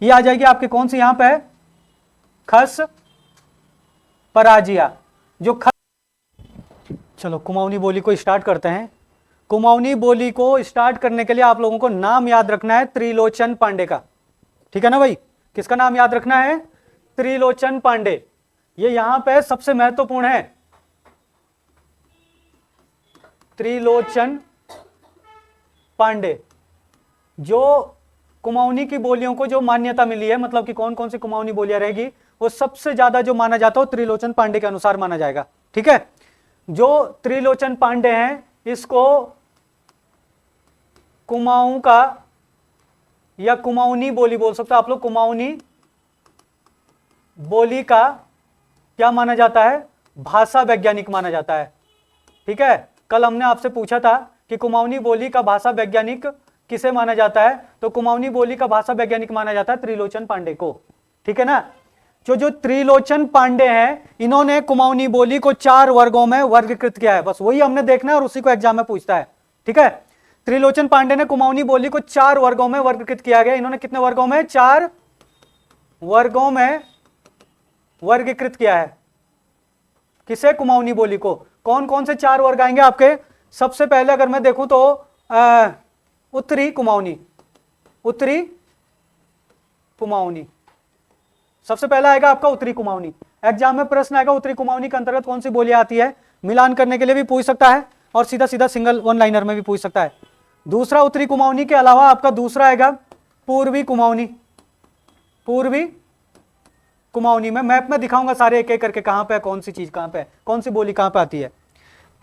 ये आ जाएगी आपके कौन सी यहां पे, खस पराजिया। जो चलो कुमाऊनी बोली को स्टार्ट करते हैं। कुमाऊनी बोली को स्टार्ट करने के लिए आप लोगों को नाम याद रखना है त्रिलोचन पांडे का, ठीक है ना भाई। किसका नाम याद रखना है, त्रिलोचन पांडे। ये यहां पे सबसे महत्वपूर्ण है, त्रिलोचन पांडे। जो कुमाऊनी की बोलियों को जो मान्यता मिली है, मतलब कि कौन कौन सी कुमाऊनी बोलियां रहेगी, वो सबसे ज्यादा जो माना जाता है त्रिलोचन पांडे के अनुसार माना जाएगा, ठीक है। जो त्रिलोचन पांडे हैं, इसको कुमाऊं का या कुमाऊनी बोली बोल सकते हो आप लोग। कुमाऊनी बोली का क्या माना जाता है, भाषा वैज्ञानिक माना जाता है, ठीक है। कल हमने आपसे पूछा था कि कुमाऊनी बोली का भाषा वैज्ञानिक किसे माना जाता है, तो कुमाऊनी बोली का भाषा वैज्ञानिक माना जाता है त्रिलोचन पांडे को, ठीक है ना। जो त्रिलोचन पांडे हैं, इन्होंने कुमाऊनी बोली को 4 वर्गों में वर्गीकृत किया है। बस वही हमने देखना है और उसी को एग्जाम में पूछता है, ठीक है। त्रिलोचन पांडे ने कुमाऊनी बोली को 4 वर्गों में वर्गीकृत किया गया। इन्होंने कितने वर्गों में, 4 वर्गों में वर्गीकृत किया है। किसे, कुमाऊनी बोली को। कौन कौन से 4 वर्ग आएंगे आपके, सबसे पहले अगर मैं देखूं तो उत्तरी कुमाऊनी, उत्तरी कुमाऊनी सबसे पहला आएगा आपका उत्तरी कुमाऊनी। एग्जाम में प्रश्न आएगा उत्तरी कुमाऊनी के अंतर्गत कौन सी बोली आती है, मिलान करने के लिए भी पूछ सकता है और सीधा सीधा सिंगल वन लाइनर में भी पूछ सकता है। दूसरा उत्तरी कुमाऊनी के अलावा आपका दूसरा आएगा पूर्वी कुमाऊनी। पूर्वी कुमाऊनी में मैप में दिखाऊंगा सारे एक एक करके कहां पे कौन सी चीज कहां पे, कौन सी बोली कहां पे आती है।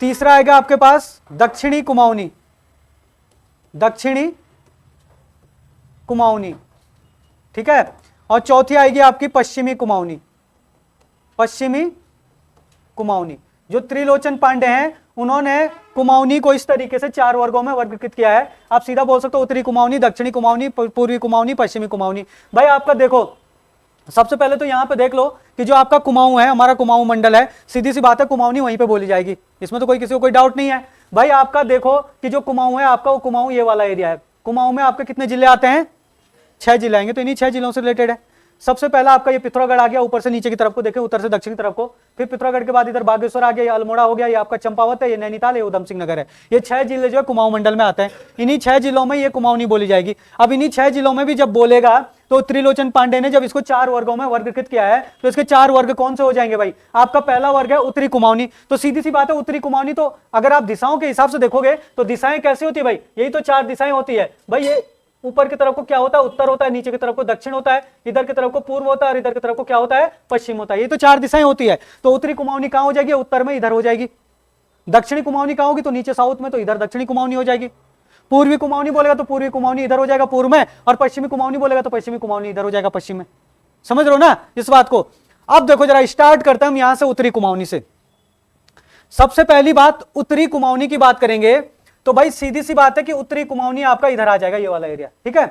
तीसरा आएगा आपके पास दक्षिणी कुमाऊनी, दक्षिणी कुमाऊनी, ठीक है। और चौथी आएगी आपकी पश्चिमी कुमाऊनी, पश्चिमी कुमाऊनी। जो त्रिलोचन पांडे हैं, उन्होंने कुमाऊनी को इस तरीके से 4 वर्गों में वर्गीकृत किया है। आप सीधा बोल सकते हो उत्तरी कुमाऊनी, दक्षिणी कुमाऊनी, पूर्वी कुमाऊनी, पश्चिमी कुमाऊनी। भाई आपका देखो, सबसे पहले तो यहां पे देख लो कि जो आपका कुमाऊं है, हमारा कुमाऊं मंडल है, सीधी सी बात है कुमाऊनी वहीं पे बोली जाएगी, इसमें तो कोई किसी को कोई डाउट नहीं है। भाई आपका देखो कि जो कुमाऊं है आपका, वो कुमाऊं ये वाला एरिया है। कुमाऊं में आपके कितने जिले आते हैं, 6 जिले आएंगे। तो इन्हीं 6 जिलों से रिलेटेड है। सबसे पहला आपका ये पिथौरागढ़ आ गया, ऊपर से नीचे की तरफ को देखें, उत्तर से दक्षिण की तरफ को। फिर पिथौरागढ़ के बाद इधर बागेश्वर आ गया, ये अल्मोड़ा हो गया, ये आपका चंपावत है, ये नैनीताल है, ये उधम सिंह नगर है। ये 6 जिले जो है कुमाऊं मंडल में आते हैं। इन्हीं 6 जिलों में ये कुमाऊनी बोली जाएगी। अब इन्हीं 6 जिलों में भी जब बोलेगा, तो त्रिलोचन पांडे ने जब इसको 4 वर्गों में वर्गीकृत किया है, तो इसके 4 वर्ग कौन से हो जाएंगे भाई। आपका पहला वर्ग है उत्तरी कुमाऊनी। तो सीधी सी बात है उत्तरी कुमाऊनी, तो अगर आप दिशाओं के हिसाब से देखोगे तो दिशाएं कैसी होती है भाई, यही तो 4 दिशाएं होती है भाई। ये ऊपर की तरफ को क्या होता है, उत्तर होता है, नीचे की तरफ को दक्षिण होता है, इधर की तरफ को पूर्व होता है और इधर की तरफ को क्या होता है, पश्चिम होता है। ये तो 4 दिशाएं होती है। तो उत्तरी कुमाऊनी कहां हो जाएगी, उत्तर में, इधर हो जाएगी। दक्षिणी कुमाऊनी कहां होगी, तो नीचे साउथ में, तो इधर दक्षिणी कुमाऊनी हो जाएगी। पूर्वी कुमाऊनी बोलेगा तो पूर्वी कुमाऊनी इधर हो जाएगा पूर्व में, और पश्चिमी कुमाऊनी बोलेगा तो पश्चिमी कुमाऊनी इधर हो जाएगा पश्चिम में। समझ रहे हो ना इस बात को। अब देखो जरा, स्टार्ट करते हैं हम यहां से उत्तरी कुमाऊनी से। सबसे पहली बात उत्तरी कुमाऊनी की बात करेंगे, तो भाई सीधी सी बात है कि उत्तरी कुमाऊनी आपका इधर आ जाएगा, ये वाला एरिया, ठीक है।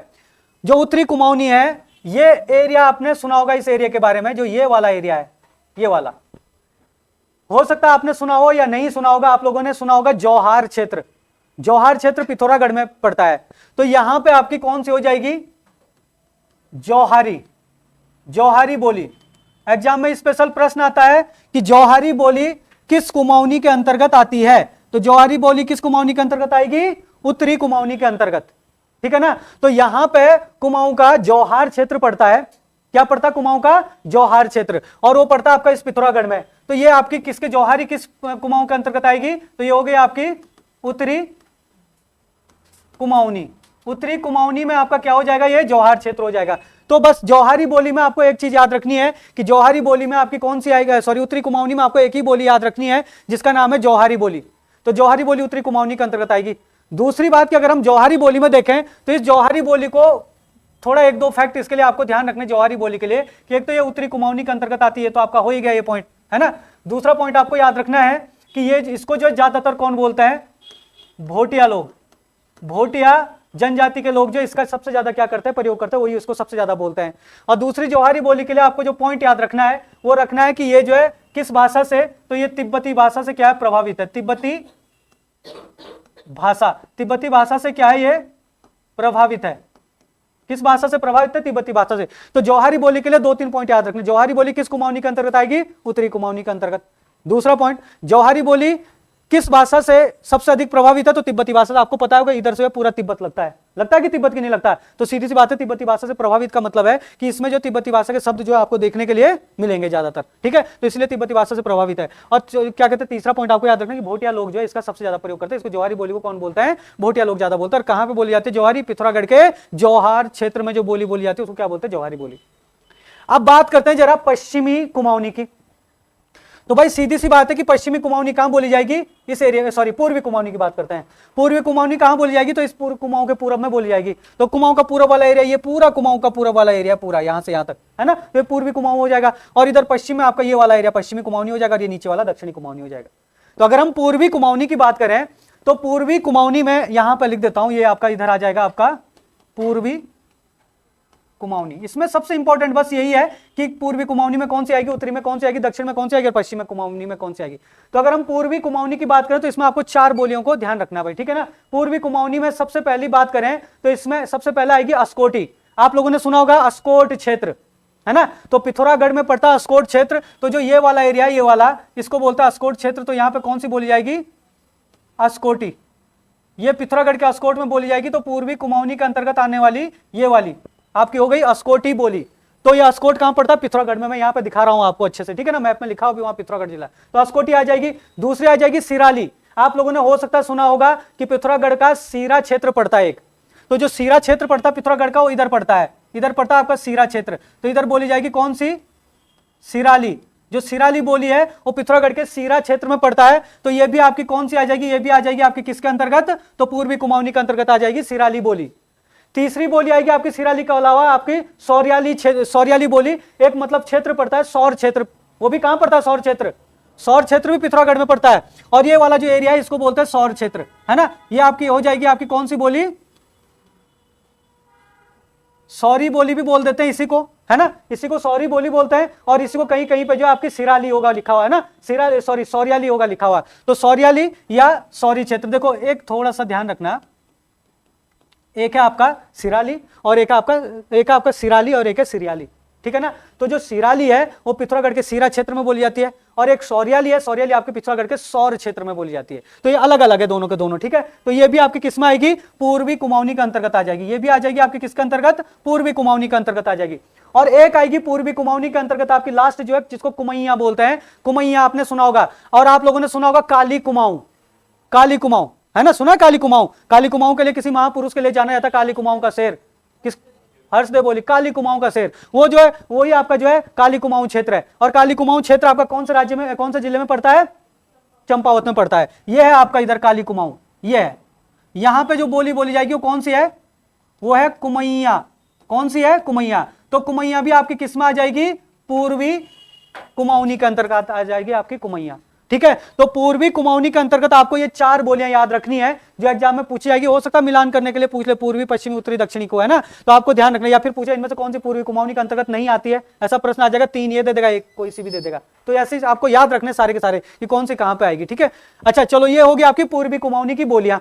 जो उत्तरी कुमाऊनी है, ये एरिया आपने सुना होगा इस एरिया के बारे में, जो ये वाला एरिया है, ये वाला हो सकता है आपने सुना हो या नहीं सुना होगा। आप लोगों ने सुना होगा जौहार क्षेत्र। जौहार क्षेत्र पिथौरागढ़ में पड़ता है। तो यहां पे आपकी कौन सी हो जाएगी, जौहारी, जौहारी बोली। एग्जाम में स्पेशल प्रश्न आता है कि जौहारी बोली किस कुमाऊनी के अंतर्गत आती है। तो जौहारी बोली किस कुमाऊनी के अंतर्गत आएगी, उत्तरी कुमाऊनी के अंतर्गत, ठीक है ना। तो यहां पे कुमाऊं का जौहार क्षेत्र पड़ता है। क्या पड़ता है, कुमाऊं का जौहार क्षेत्र, और वो पड़ता है आपका इस पिथौरागढ़ में। तो ये आपकी किसके, जौहारी किस कुमाऊं के अंतर्गत आएगी, तो ये हो गई आपकी उत्तरी कुमाऊनी। उत्तरी कुमाऊनी में आपका क्या हो जाएगा, ये जौहार क्षेत्र हो जाएगा। तो बस जौहारी बोली में आपको एक चीज याद रखनी है कि जौहारी बोली में आपकी कौन सी आएगा, सॉरी उत्तरी कुमाऊनी में आपको एक ही बोली याद रखनी है जिसका नाम है जौहारी बोली। तो जौहारी बोली उत्तरी कुमाऊनी के अंतर्गत आएगी। दूसरी बात कि अगर हम जौहारी बोली में देखें तो इस जौहारी बोली को थोड़ा 1-2 फैक्ट इसके लिए आपको ध्यान रखने जौहारी बोली के लिए, कि एक तो ये उत्तरी कुमाऊनी के अंतर्गत आती है, तो आपका हो ही गया ये पॉइंट, है ना। दूसरा पॉइंट आपको याद रखना है कि ये इसको जो ज्यादातर कौन बोलते हैं, भोटिया लोग, भोटिया जनजाति के लोग जो इसका सबसे ज्यादा क्या करते हैं, प्रयोग करते हैं, वही इसको सबसे ज्यादा बोलते हैं। और दूसरी जौहारी बोली के लिए आपको जो पॉइंट याद रखना है वो रखना है कि ये जो है किस भाषा से, तो ये तिब्बती भाषा से क्या है, प्रभावित है। तिब्बती भाषा, तिब्बती भाषा से क्या है, ये प्रभावित है। किस भाषा से प्रभावित है? तिब्बती भाषा से। तो जौहरी बोली के लिए 2-3 पॉइंट याद रखने। जौहरी बोली किस कुमाऊनी के अंतर्गत आएगी? उत्तरी कुमाऊनी के अंतर्गत। दूसरा पॉइंट, जौहरी बोली किस भाषा से सबसे अधिक प्रभावित है? तो तिब्बती भाषा से। आपको पता होगा इधर से पूरा तिब्बत लगता है कि तिब्बत की नहीं लगता है? तो सीधी सी बात है, तिब्बती भाषा से प्रभावित का मतलब है कि इसमें जो तिब्बती भाषा के शब्द जो आपको देखने के लिए मिलेंगे ज्यादातर, ठीक है? तो इसलिए तिब्बती भाषा से प्रभावित है। और क्या कहते हैं, तीसरा पॉइंट आपको याद रखना कि भोटिया लोग जो है इसका सबसे ज्यादा प्रयोग करते हैं। इसको जौहरी बोली को कौन बोलता है? भोटिया लोग ज्यादा बोलते हैं। और कहां पर बोली जाती है जौहरी? पिथौरागढ़ के जौहार क्षेत्र में जो बोली बोली जाती है उसको क्या बोलते हैं? जौहरी बोली। अब बात करते हैं जरा पश्चिमी कुमाऊनी की। तो भाई सीधी सी बात है कि पश्चिमी कुमाऊनी कहां बोली जाएगी? इस एरिया में, सॉरी पूर्वी कुमाऊनी की बात करते हैं। पूर्वी कुमाऊनी कहां बोली जाएगी? तो इस पूर्व कुमाऊं के पूरब में बोली जाएगी। तो कुमाऊं का पूरब वाला एरिया, ये पूरा कुमाऊं का पूरब वाला एरिया, पूरा यहां से यहां तक, है ना? तो ये पूर्वी कुमाऊं हो जाएगा। और इधर पश्चिम में आपका ये वाला एरिया पश्चिमी कुमाऊनी हो जाएगा, और ये नीचे वाला दक्षिणी कुमाऊनी हो जाएगा। तो अगर हम पूर्वी कुमाऊनी की बात करें तो पूर्वी कुमाऊनी में यहां पर लिख देता हूं, ये आपका इधर आ जाएगा आपका पूर्वी कुमाऊनी। इसमें सबसे इंपॉर्टेंट बस यही है कि पूर्वी कुमाऊनी में कौन सी आएगी, उत्तरी में कौन सी आएगी, दक्षिण में कौन सी आएगी, और पश्चिम में कुमाऊनी में कौन सी आएगी। तो अगर हम पूर्वी कुमाऊनी की बात करें तो इसमें आपको 4 बोलियों को ध्यान रखना भाई, ठीक है ना? पूर्वी कुमाऊनी में सबसे पहली बात करें तो इसमें सबसे पहले आएगी अस्कोटी। आप लोगों ने सुना होगा अस्कोट क्षेत्र, है ना? तो पिथौरागढ़ में पड़ता है अस्कोट क्षेत्र। तो जो ये वाला एरिया, ये वाला, इसको बोलता है अस्कोट क्षेत्र। तो यहां पर कौन सी बोली जाएगी? अस्कोटी। ये पिथौरागढ़ के अस्कोट में बोली जाएगी। तो पूर्वी कुमाऊनी के अंतर्गत आने वाली ये वाली आपकी हो गई अस्कोटी बोली। तो ये अस्कोट कहां पड़ता है? पिथौरागढ़ में। मैं यहां पे दिखा रहा हूं आपको अच्छे से, ठीक है ना? मैप में लिखा हो भी वहां पिथौरागढ़ जिला। तो अस्कोटी आ जाएगी। दूसरी आ जाएगी सिराली। आप लोगों ने हो सकता है सुना होगा कि पिथौरागढ़ का सीरा क्षेत्र पड़ता है एक। तो जो सीरा क्षेत्र पड़ता है पिथौरागढ़ का, वो इधर पड़ता है, इधर पड़ता है आपका सीरा क्षेत्र। तो इधर बोली जाएगी कौन सी? सिराली। जो सिराली बोली है वो पिथौरागढ़ के सीरा क्षेत्र में पड़ता है। तो ये भी आपकी कौन सी आ जाएगी? ये भी आ जाएगी आपकी किसके अंतर्गत? तो पूर्वी कुमाऊनी के अंतर्गत आ जाएगी सिराली बोली। तीसरी बोली आएगी आपकी सिराली के अलावा आपकी सौरियाली बोली। एक मतलब क्षेत्र पड़ता है सौर क्षेत्र, वो भी कहां पड़ता है? सौर क्षेत्र। सौर क्षेत्र भी पिथौरागढ़ में पड़ता है। और ये वाला जो एरिया है इसको बोलते हैं सौर क्षेत्र, है ना? ये आपकी हो जाएगी आपकी कौन सी बोली? सौरी बोली भी बोल देते हैं इसी को, है ना? इसी को सौरी बोली बोलते हैं। और इसी को कहीं कहीं पे जो आपकी सिराली होगा लिखा हुआ है ना, सौरियाली होगा लिखा हुआ। तो सौरियाली या सौरी क्षेत्र। देखो एक थोड़ा सा ध्यान रखना, एक है आपका सिराली और एक आपका सिराली और एक है सिरियाली, ठीक है ना? तो जो सिराली है वो पिथौरागढ़ के सीरा क्षेत्र में बोली जाती है, और एक सौरियाली है, सौरियाली आपके पिथौरागढ़ के सौर क्षेत्र में बोली जाती है। तो ये अलग अलग है दोनों के दोनों, ठीक है? तो ये भी आपकी किस में आएगी? पूर्वी कुमाऊनी के अंतर्गत आ जाएगी। ये भी आ जाएगी आपकी किसके अंतर्गत? पूर्वी कुमाऊनी के अंतर्गत आ जाएगी। और एक आएगी पूर्वी कुमाऊनी के अंतर्गत आपकी लास्ट जो है, जिसको कुमैया बोलते हैं। कुमैया आपने सुना होगा, और आप लोगों ने सुना होगा काली कुमाऊं। काली कुमाऊं, है ना? सुना काली कुमाऊं? काली कुमाऊं के लिए किसी महापुरुष के लिए जाना जाता है। काली कुमाऊं का शेर किस? हर्षदेव बोली काली कुमाऊं का शेर। वो जो है वही आपका जो है काली कुमाऊं क्षेत्र है। और काली कुमाऊं क्षेत्र आपका कौन से राज्य में, कौन से जिले में पड़ता है? चंपावत में पड़ता है। ये है आपका इधर काली कुमाऊं, ये है। यहां पे जो बोली बोली जाएगी वो कौन सी है? वो है कुमैया। कौन सी है? कुमैया। तो कुमैया भी आपकी किस में आ जाएगी? पूर्वी कुमाऊनी के अंतर्गत आ जाएगी आपकी कुमैया, ठीक है? तो पूर्वी कुमाऊनी के अंतर्गत आपको ये 4 बोलियां याद रखनी है जो एग्जाम में पूछी जाएगी। हो सकता है मिलान करने के लिए पूछ ले पूर्वी, पश्चिमी, उत्तरी, दक्षिणी को, है ना? तो आपको ध्यान रखना। या फिर पूछे इनमें से कौन सी पूर्वी कुमाऊनी के अंतर्गत नहीं आती है, ऐसा प्रश्न आ जाएगा। 3 ये दे देगा, एक कोई सी भी दे देगा। तो ऐसे आपको याद रखने सारे के सारे कि कौन सी कहां पर आएगी, ठीक है? अच्छा चलो, ये होगी आपकी पूर्वी कुमाऊनी की बोलियां।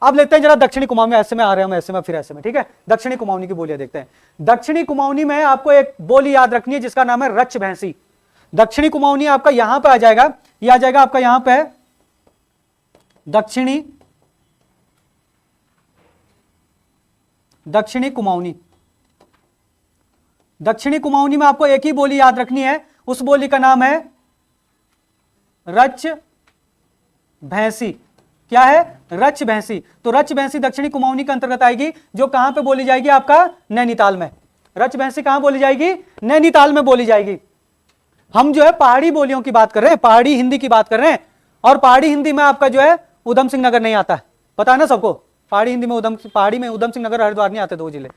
अब लेते हैं जरा दक्षिणी कुमाऊनी में। ऐसे में आ रहे हैं, ऐसे में फिर ऐसे में, ठीक है? दक्षिणी कुमाऊनी की बोलियां देखते हैं। दक्षिणी कुमाऊनी में आपको एक बोली याद रखनी है जिसका नाम है रच भैंसी। दक्षिणी कुमाऊनी आपका यहां पे आ जाएगा, ये आ जाएगा आपका यहां पे दक्षिणी कुमाऊनी। दक्षिणी कुमाऊनी में आपको एक ही बोली याद रखनी है, उस बोली का नाम है रच भैंसी। क्या है? रच भैंसी। तो रच भैंसी दक्षिणी कुमाऊनी के अंतर्गत आएगी, जो कहां पे बोली जाएगी? आपका नैनीताल में। रच भैंसी कहां बोली जाएगी? नैनीताल में बोली जाएगी। हम जो है पहाड़ी बोलियों की बात कर रहे हैं, पहाड़ी हिंदी की बात कर रहे हैं। और पहाड़ी हिंदी में आपका जो है उधम सिंह नगर नहीं आता है, पता है ना सबको? पहाड़ी हिंदी में पहाड़ी में उधम सिंह नगर, हरिद्वार नहीं आते, 2 जिले।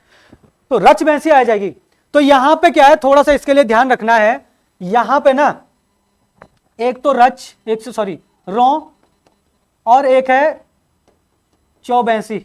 तो रच भैंसी आ जाएगी। तो यहां पे क्या है, थोड़ा सा इसके लिए ध्यान रखना है। यहां पे ना एक तो रच, एक से सॉरी रौ, और एक है चौबैसी।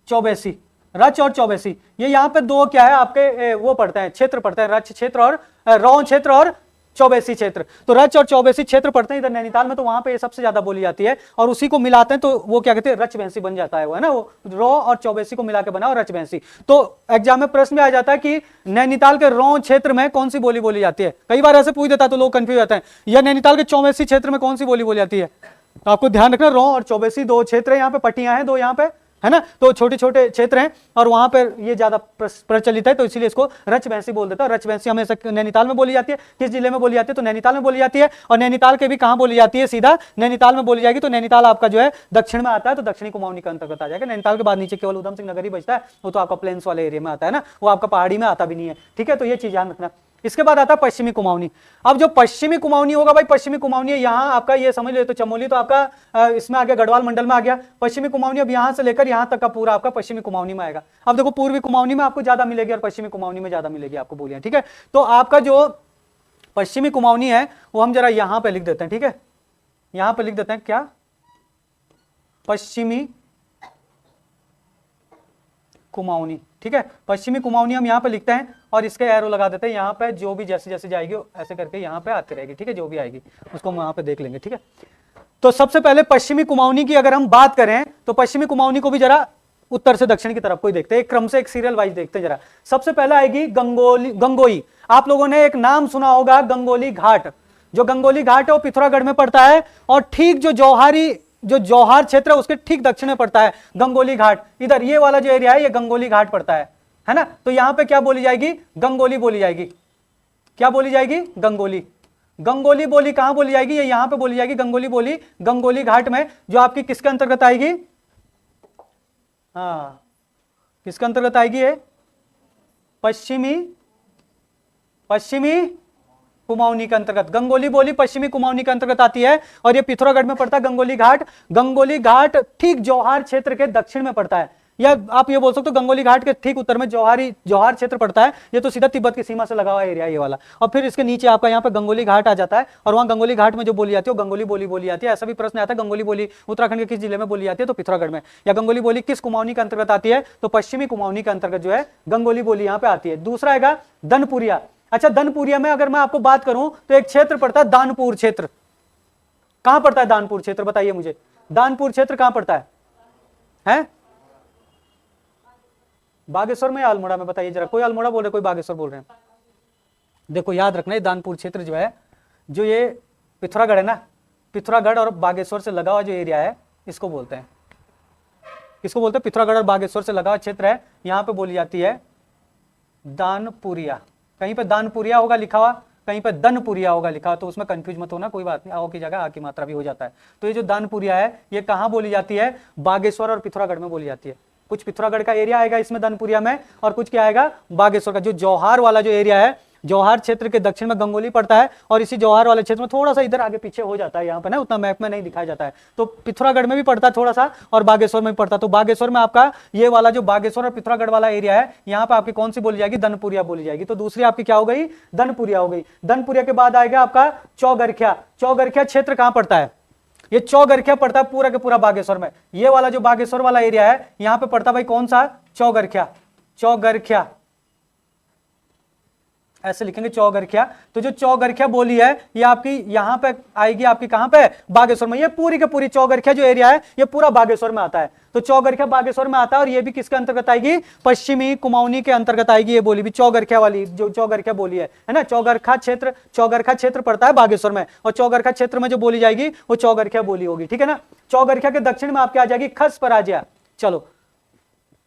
चौबैसी, रच और चौबैसी, ये यहां पे 2 क्या है आपके वो पड़ते हैं, क्षेत्र पड़ते हैं। रच क्षेत्र और रौ क्षेत्र और चौबेसी क्षेत्र। तो रच और चौबेसी क्षेत्र पढ़ते हैं इधर नैनीताल में, तो वहां पे ये सबसे ज्यादा बोली जाती है, और उसी को मिलाते हैं तो वो क्या कहते हैं, रचबैंसी बन जाता है वो, है ना, वो रौ और चौबेसी को मिला के बना और रचबैंसी। तो एग्जाम में प्रश्न में आ जाता है कि नैनीताल के रौ क्षेत्र में कौन सी बोली बोली जाती है, कई बार ऐसे पूछ देता है तो लोग कंफ्यूज होते हैं, या नैनीताल के चौबेसी क्षेत्र में कौन सी बोली बोली जाती है। तो आपको ध्यान रखना, रौ और चौबेसी दो क्षेत्र है, यहाँ पे पट्टियां हैं दो यहाँ पे, है ना, तो छोटे छोटे क्षेत्र हैं और वहां पर ये ज्यादा प्रचलित है, तो इसीलिए इसको रचबैंसी बोल देता है। रचबैंसी हमेशा नैनीताल में बोली जाती है, किस जिले में बोली जाती है, तो नैनीताल में बोली जाती है। और नैनीताल के भी कहां बोली जाती है, सीधा नैनीताल में बोली जाएगी। तो नैनीताल आपका जो है दक्षिण में आता है, तो दक्षिणी कुमाऊनी के अंतर्गत आ जाएगा। नैनीताल के बाद नीचे केवल उधम सिंह नगर ही बचता है, वो तो आपका प्लेन्स वाले एरिया में आता है ना, वो आपका पहाड़ी में आता भी नहीं है, ठीक है, तो ये चीज ध्यान रखना। इसके बाद आता है पश्चिमी कुमाऊनी। अब जो पश्चिमी कुमाऊनी होगा भाई, पश्चिमी कुमाऊनी है यहाँ आपका, ये समझ लो, तो चमोली तो आपका इसमें आ गया, गढ़वाल मंडल में आ गया। पश्चिमी कुमाऊनी अब यहाँ से लेकर यहाँ तक का पूरा आपका पश्चिमी कुमाऊनी में आएगा। अब देखो पूर्वी कुमाऊनी में आपको ज्यादा मिलेगी और पश्चिमी कुमाऊनी में ज्यादा मिलेगी आपको बोलियां, ठीक है। तो आपका जो पश्चिमी कुमाऊनी है वो हम जरा यहाँ पे लिख देते हैं, ठीक है, यहाँ पे लिख देते हैं क्या, पश्चिमी कुमाऊनी, ठीक है। पश्चिमी कुमाऊनी हम यहाँ पे लिखते हैं और इसके एरो लगा देते हैं यहाँ पे, जो भी जैसे जैसे जाएगी ऐसे करके यहाँ पे आती रहेगी, ठीक है, जो भी आएगी उसको हम यहाँ पे देख लेंगे, ठीक है। तो सबसे पहले पश्चिमी कुमाऊनी की अगर हम बात करें तो पश्चिमी कुमाऊनी को भी जरा उत्तर से दक्षिण की तरफ को ही देखते हैं, एक क्रम से एक सीरियल वाइज देखते हैं जरा। सबसे पहले आएगी गंगोई। आप लोगों ने एक नाम सुना होगा गंगोली घाट। जो गंगोली घाट है वो पिथौरागढ़ में पड़ता है और ठीक जो जौहार क्षेत्र है उसके ठीक दक्षिण में पड़ता है गंगोली घाट। इधर ये वाला जो एरिया है ये गंगोली घाट पड़ता है ना। तो यहां पे क्या बोली जाएगी, गंगोली बोली जाएगी। क्या बोली जाएगी, गंगोली। गंगोली बोली कहां बोली जाएगी, ये यहां पे बोली जाएगी गंगोली बोली, गंगोली घाट में, जो आपकी किसके अंतर्गत आएगी, हाँ किसके अंतर्गत आएगी, ये पश्चिमी कुमाऊनी के अंतर्गत। गंगोली बोली पश्चिमी कुमाऊनी के अंतर्गत आती है और ये पिथौरागढ़ में पड़ता है गंगोली घाट। गंगोली घाट ठीक जौहार क्षेत्र के दक्षिण में पड़ता है, या आप ये बोल सकते हो गंगोली घाट के ठीक उत्तर में जौहार क्षेत्र पड़ता है। ये तो सीधा तिब्बत की सीमा से लगा हुआ एरिया ये वाला, और फिर इसके नीचे आपका यहाँ पे गंगोली घाट आ जाता है और वहाँ गंगोली घाट में जो बोली जाती है वो गंगोली बोली बोली जाती है। ऐसा भी प्रश्न आता है गंगोली बोली उत्तराखंड के किस जिले में बोली जाती है, तो पिथौरागढ़ में। या गंगोली बोली किस कुमाऊनी के अंतर्गत आती है, तो पश्चिमी कुमाऊनी के अंतर्गत जो है गंगोली बोली यहाँ पे आती है। दूसरा आएगा दनपुरिया। अच्छा, दनपुरिया में अगर मैं आपको बात करूं तो एक क्षेत्र पड़ता है दानपुर क्षेत्र। कहां पड़ता है दानपुर क्षेत्र, बताइए मुझे, दानपुर क्षेत्र कहां पड़ता है? बागेश्वर में या अल्मोड़ा में, बताइए जरा। कोई अल्मोड़ा बोल रहे, कोई बागेश्वर बोल रहे हैं। देखो याद रखना, ये दानपुर क्षेत्र जो है, जो ये पिथौरागढ़ है ना, पिथौरागढ़ और बागेश्वर से लगा हुआ जो एरिया है इसको बोलते हैं, किसको बोलते हैं, पिथौरागढ़ और बागेश्वर से लगा हुआ क्षेत्र है, यहां पे बोली जाती है दानपुरिया। कहीं पे दानपुरिया होगा लिखा हुआ, कहीं पे दनपुरिया होगा लिखा हुआ, तो उसमें कंफ्यूज मत होना, कोई बात नहीं, आओ की जगह आ की मात्रा भी हो जाता है। तो ये जो दानपुरिया है ये कहाँ बोली जाती है, बागेश्वर और पिथौरागढ़ में बोली जाती है। कुछ पिथौरागढ़ का एरिया आएगा इसमें दानपुरिया में, और कुछ क्या आएगा बागेश्वर का। जो जौहार वाला जो एरिया है, जौहार क्षेत्र के दक्षिण में गंगोली पड़ता है, और इसी जौहार वाले क्षेत्र में थोड़ा सा इधर आगे पीछे हो जाता है, यहाँ पे ना उतना मैप में नहीं दिखाया जाता है। तो पिथौरागढ़ में भी पड़ता है थोड़ा सा और बागेश्वर में भी पड़ता है। तो बागेश्वर में आपका ये वाला जो बागेश्वर और पिथौरागढ़ वाला एरिया है, यहाँ पे आपकी कौन सी बोली जाएगी, दनपुरिया बोली जाएगी। तो दूसरी आपकी क्या हो गई, दनपुरिया हो गई। दनपुरिया के बाद आएगा आपका चौगरखिया। चौगरखिया क्षेत्र कहाँ पड़ता है, ये चौगरखिया पड़ता है पूरा के पूरा बागेश्वर में। ये वाला जो बागेश्वर वाला एरिया है यहाँ पे पड़ता है भाई कौन सा, चौगरखिया। चौगरखिया ऐसे लिखेंगे, चौगरखिया। तो जो चौगरखिया बोली है ये आपकी यहाँ पे आएगी, आपकी कहां पे, बागेश्वर में। ये पूरी के पूरी चौगरखिया जो एरिया है ये पूरा बागेश्वर में आता है। तो चौगरखिया बागेश्वर में आता है और ये भी किसके अंतर्गत आएगी, पश्चिमी कुमाऊनी के अंतर्गत आएगी। ये बोली भी चौगरखिया वाली जो चौगरखिया बोली है ना, चौगरखा क्षेत्र पड़ता है बागेश्वर में, और चौगरखा क्षेत्र में जो बोली जाएगी वो चौगरखिया बोली होगी, ठीक है ना। चौगरखिया के दक्षिण में आपके आ जाएगी खसपराजिया। चलो,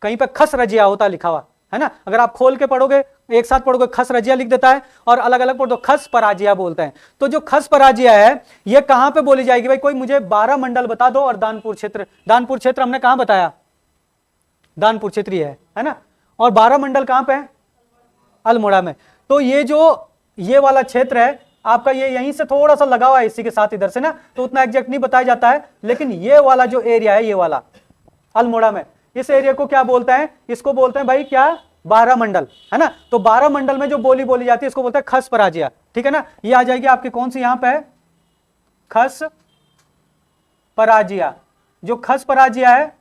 कहीं पे खसरजिया होता लिखा हुआ है ना, अगर आप खोल के पढ़ोगे, एक साथ पढ़ोगे, खसरजिया लिख देता है, और अलग अलग पढ़ो खसपराजिया बोलते हैं। तो जो खसपराजिया है ये कहां पे बोली जाएगी भाई, कोई मुझे 12 मंडल बता दो। और दानपुर क्षेत्र हमने कहां बताया, दानपुर क्षेत्र ही है ना। और 12 मंडल कहां पे है, अल्मोड़ा में। तो ये वाला क्षेत्र है आपका, ये यहीं से थोड़ा सा लगा हुआ है इसी के साथ इधर से ना, तो उतना एग्जैक्ट नहीं बताया जाता है। लेकिन ये वाला जो एरिया है, ये वाला अल्मोड़ा में, इस एरिया को क्या बोलते हैं, इसको बोलते हैं भाई क्या, 12 मंडल, है ना। तो 12 मंडल में जो बोली बोली जाती है इसको बोलते हैं खसपराजिया, ठीक है ना। ये आ जाएगी आपकी कौन सी, यहां पे है खसपराजिया। जो खसपराजिया है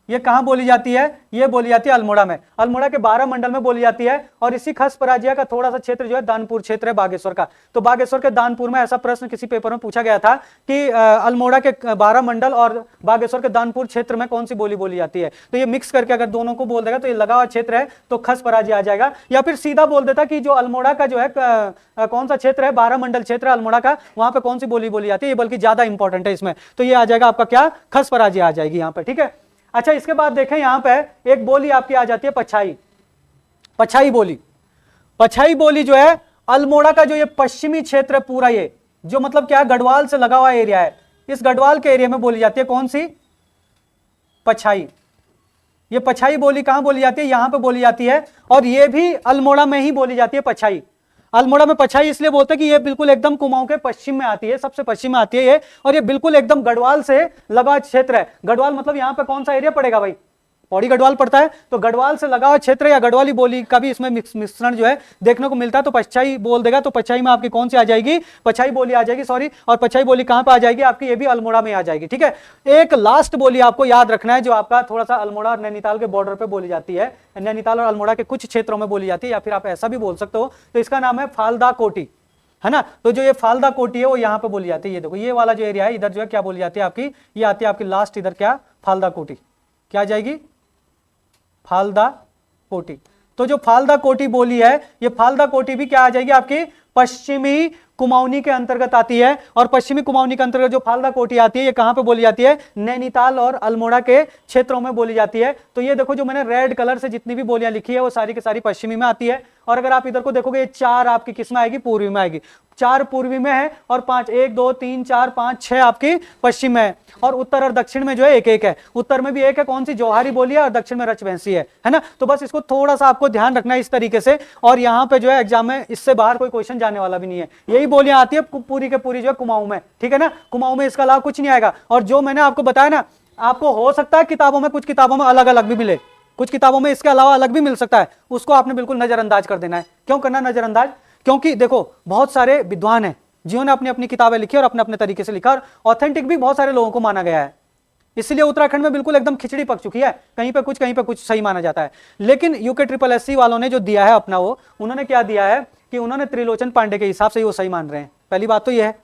ये कहाँ बोली जाती है? ये बोली जाती है अल्मोड़ा में। अल्मोड़ा के 12 मंडल में बोली जाती है। और इसी खस पराजिया का थोड़ा सा क्षेत्र जो है दानपुर क्षेत्र है बागेश्वर का। तो बागेश्वर के दानपुर में ऐसा प्रश्न किसी पेपर में पूछा गया था कि अल्मोड़ा के 12 मंडल और बागेश्वर के दानपुर क्षेत्र में कौन सी बोली बोली जाती है। तो ये मिक्स करके अगर दोनों को बोल देगा तो ये लगा हुआ क्षेत्र है तो खस पराजिया आ जाएगा। या फिर सीधा बोल देता कि जो अल्मोड़ा का जो है कौन सा क्षेत्र है, 12 मंडल क्षेत्र अल्मोड़ा का, वहां पे कौन सी बोली बोली जाती है, ये बल्कि ज्यादा इंपॉर्टेंट है इसमें। तो ये आ जाएगा आपका क्या? खस पराजिया आ जाएगी यहाँ पे, ठीक है। अच्छा, इसके बाद देखें यहां पे एक बोली आपकी आ जाती है पछाई। पछाई बोली, पछाई बोली जो है अल्मोड़ा का जो ये पश्चिमी क्षेत्र है पूरा, ये जो मतलब क्या है गढ़वाल से लगा हुआ एरिया है, इस गढ़वाल के एरिया में बोली जाती है कौन सी? पछाई। ये पछाई बोली कहां बोली जाती है? यहां पे बोली जाती है। और ये भी अल्मोड़ा में ही बोली जाती है पछाई। अल्मोड़ा में पछाई इसलिए बोलते हैं कि ये बिल्कुल एकदम कुमाऊं के पश्चिम में आती है, सबसे पश्चिम में आती है ये, और ये बिल्कुल एकदम गढ़वाल से लगा क्षेत्र है। गढ़वाल मतलब यहाँ पे कौन सा एरिया पड़ेगा भाई? पौड़ी गढ़वाल पड़ता है। तो गढ़वाल से लगा हुआ क्षेत्र या गढ़वाली बोली का भी इसमें मिश्रण जो है देखने को मिलता है। तो पछाई बोल देगा तो पछाई में आपकी कौन सी आ जाएगी? पछाई बोली आ जाएगी, सॉरी। और पछाई बोली कहां पे आ जाएगी आपकी? ये भी अल्मोड़ा में आ जाएगी, ठीक है। एक लास्ट बोली आपको याद रखना है जो आपका थोड़ा सा अल्मोड़ा और नैनीताल के बॉर्डर पे बोली जाती है, नैनीताल और अल्मोड़ा के कुछ क्षेत्रों में बोली जाती है, या फिर आप ऐसा भी बोल सकते हो। तो इसका नाम है फालदा कोटी, है ना। तो जो ये फालदा कोटी है वो यहाँ पे बोली जाती है। ये देखो ये वाला जो एरिया है इधर जो है क्या बोली जाती है आपकी? ये आती है आपकी लास्ट इधर क्या? फालदा कोटी। क्या आ जाएगी? फालदा कोटी। तो जो फालदा कोटी बोली है, ये फालदा कोटी भी क्या आ जाएगी आपकी? पश्चिमी कुमाऊनी के अंतर्गत आती है। और पश्चिमी कुमाऊनी के अंतर्गत जो फालदा कोटी आती है ये कहां पे बोली जाती है? नैनीताल और अल्मोड़ा के क्षेत्रों में बोली जाती है। तो ये देखो जो मैंने रेड कलर से जितनी भी बोलियां लिखी है वो सारी की सारी पश्चिमी में आती है। और अगर आप इधर को देखोगे ये 4 आपकी किस में आएगी? पूर्वी में आएगी। 4 पूर्वी में है और 5, 1 2 3 4 5 6 आपकी पश्चिम में है। और उत्तर और दक्षिण में जो है एक एक है। उत्तर में भी एक है, कौन सी? जौहरी बोली है, और दक्षिण में रचवंशी है ना। तो बस इसको थोड़ा सा आपको ध्यान रखना है इस तरीके से। और यहाँ पे जो है एग्जाम में इससे बाहर कोई क्वेश्चन जाने वाला भी नहीं है। यही बोलियां आती है पूरी के पूरी जो है कुमाऊं में, ठीक है ना। कुमाऊं में इसका अलावा कुछ नहीं आएगा। और जो मैंने आपको बताया ना, आपको हो सकता है किताबों में, कुछ किताबों में अलग अलग भी मिले, कुछ किताबों में इसके अलावा अलग भी मिल सकता है, उसको आपने बिल्कुल नजरअंदाज कर देना है। क्यों करना नजरअंदाज? क्योंकि देखो बहुत सारे विद्वान हैं जिन्होंने अपनी अपनी किताबें लिखी और अपने अपने तरीके से लिखा, और ऑथेंटिक भी बहुत सारे लोगों को माना गया है। इसलिए उत्तराखंड में बिल्कुल एकदम खिचड़ी पक चुकी है, कहीं पे कुछ सही माना जाता है। लेकिन यूके SSS वालों ने जो दिया है अपना, वो उन्होंने क्या दिया है कि उन्होंने त्रिलोचन पांडे के हिसाब से वो सही मान रहे हैं। पहली बात तो ये है।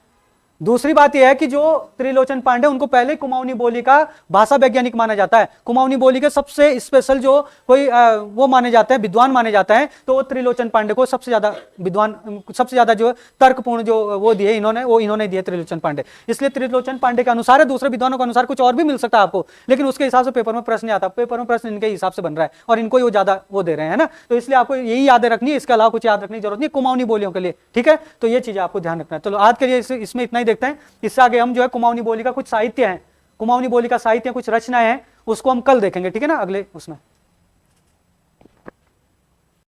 दूसरी बात यह है कि जो त्रिलोचन पांडे, उनको पहले कुमाऊनी बोली का भाषा वैज्ञानिक माना जाता है। कुमाऊनी बोली के सबसे स्पेशल जो कोई वो माने जाते हैं, विद्वान माने जाते हैं, तो वो त्रिलोचन पांडे को सबसे ज्यादा विद्वान, सबसे ज्यादा जो तर्कपूर्ण जो वो दिए इन्होंने दिए त्रिलोचन पांडे। इसलिए त्रिलोचन पांडे के अनुसार है, दूसरे विद्वानों के अनुसार कुछ और भी मिल सकता है आपको, लेकिन उसके हिसाब से पेपर में प्रश्न आता है। पेपर में प्रश्न इनके हिसाब से बन रहा है और इनको वो ज्यादा वो दे रहे हैं ना। तो इसलिए आपको यही याद रखनी है, इसके अलावा कुछ याद रखने की जरूरत नहीं कुमाऊनी बोलियों के लिए, ठीक है। तो ये चीजें आपको ध्यान रखना है। चलो आज के लिए इसमें इतना ही देखते हैं। इससे आगे हम जो है कुमाऊनी बोली का कुछ साहित्य है, कुमाऊनी बोली का साहित्य कुछ रचनाएं हैं, उसको हम कल देखेंगे, ठीक है ना, अगले उसमें।